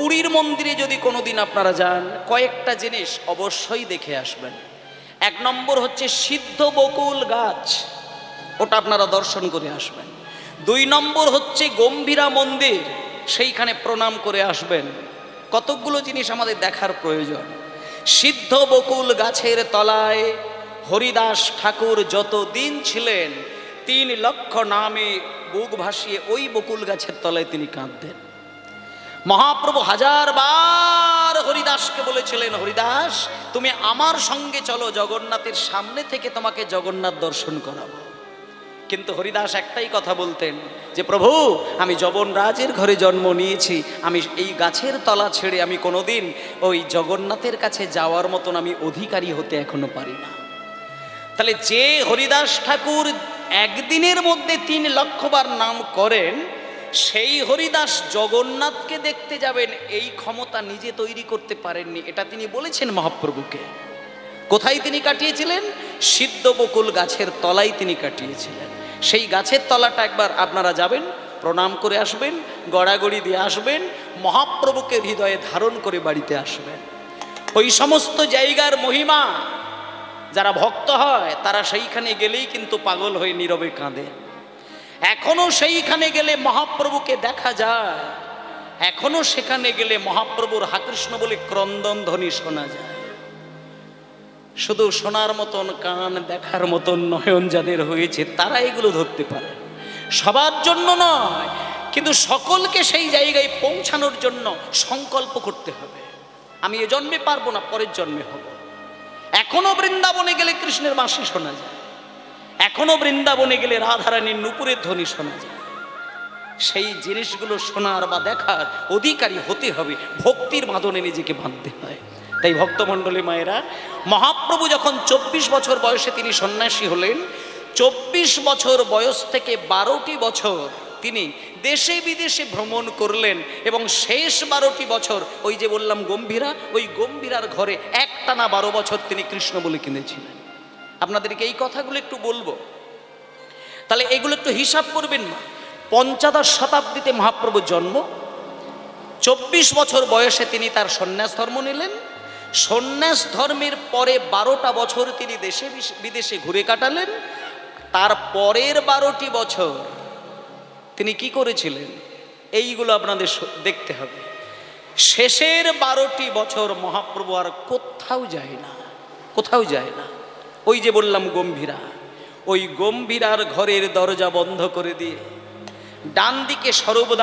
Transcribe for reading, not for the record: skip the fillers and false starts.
পুরীর মন্দিরে যদি কোনোদিন আপনারা যান, কয়েকটা জিনিস অবশ্যই দেখে আসবেন। এক নম্বর হচ্ছে সিদ্ধ বকুল গাছ, ওটা আপনারা দর্শন করে আসবেন। দুই নম্বর হচ্ছে গম্ভীরা মন্দির, সেইখানে প্রণাম করে আসবেন। কতকগুলো জিনিস আমাদের দেখার প্রয়োজন। সিদ্ধ বকুল গাছের তলায় হরিদাস ঠাকুর যতদিন ছিলেন 3 লক্ষ নামে বুক ভাসিয়ে ওই বকুল গাছের তলায় তিনি কাঁদতেন। মহাপ্রভু 1000 বার হরিদাসকে বলেছিলেন, হরিদাস তুমি আমার সঙ্গে চলো, জগন্নাথের সামনে থেকে তোমাকে জগন্নাথ দর্শন করাবো। কিন্তু হরিদাস একটাই কথা বলতেন যে প্রভু, আমি যবনরাজের ঘরে জন্ম নিয়েছি, আমি এই গাছের তলা ছেড়ে আমি কোনোদিন ওই জগন্নাথের কাছে যাওয়ার মতন আমি অধিকারী হতে এখনো পারি না। তাহলে যে হরিদাস ঠাকুর একদিনের মধ্যে 3 লক্ষ বার নাম করেন, সেই হরিদাস জগন্নাথকে দেখতে যাবেন এই ক্ষমতা নিজে তৈরি করতে পারেননি। এটা তিনি বলেছেন মহাপ্রভুকে। কোথায় তিনি কাটিয়েছিলেন? সিদ্ধ বকুল গাছের তলায় তিনি কাটিয়েছিলেন। সেই গাছের তলাটা একবার আপনারা যাবেন, প্রণাম করে আসবেন, গড়াগড়ি দিয়ে আসবেন, মহাপ্রভুকে হৃদয়ে ধারণ করে বাড়িতে আসবেন। ওই সমস্ত জায়গার মহিমা যারা ভক্ত হয় তারা সেইখানে গেলেই কিন্তু পাগল হয়ে নীরবে কাঁদে। এখনো সেইখানে গেলে মহাপ্রভুকে দেখা যায়, এখনো সেখানে গেলে মহাপ্রভুর হাকৃষ্ণ বলে ক্রন্দন ধ্বনি শোনা যায়। শুধু শোনার মতন কান, দেখার মতন নয়ন যাদের হয়েছে তারা এগুলো ধরতে পারে, সবার জন্য নয়। কিন্তু সকলকে সেই জায়গায় পৌঁছানোর জন্য সংকল্প করতে হবে। আমি এ জন্মে পারবো না, পরের জন্মে হব। এখনো বৃন্দাবনে গেলে কৃষ্ণের বাঁশি শোনা যায়, এখনো বৃন্দাবনে গেলে রাধারানীর নূপুরের ধ্বনি শোনা যায়। সেই জিনিসগুলো শোনার বা দেখার অধিকারী হতে হবে, ভক্তির বাঁধনে নিজেকে বাঁধতে হয়। তাই ভক্তমণ্ডলী মায়েরা, মহাপ্রভু যখন 24 বছর বয়সে তিনি সন্ন্যাসী হলেন, 24 বছর বয়স থেকে 12টি বছর তিনি দেশে বিদেশে ভ্রমণ করলেন এবং শেষ 12টি বছর ওই যে বললাম গম্ভীরা, ওই গম্ভীরার ঘরে একটানা 12 বছর তিনি কৃষ্ণ বলে কিনেছিলেন। আপনাদেরকে এই কথাগুলো একটু বলবো, তাহলে এগুলো একটু হিসাব করবেন না। 15 শতাব্দীতে মহাপ্রভুর জন্ম, 24 বছর বয়সে তিনি তার সন্ন্যাস ধর্ম নিলেন। সন্ন্যাস ধর্মের পরে 12টা বছর তিনি দেশে বিদেশে ঘুরে কাটালেন। তার পরের 12টি বছর তিনি কি করেছিলেন এইগুলো আপনাদের দেখতে হবে। শেষের 12টি বছর মহাপ্রভু আর কোথাও যায় না, কোথাও যায় না। ওই যে বললাম গম্ভীরা, ওই গম্ভীরার ঘরের দরজা বন্ধ করে দিয়ে ডান দিকে সর্বদা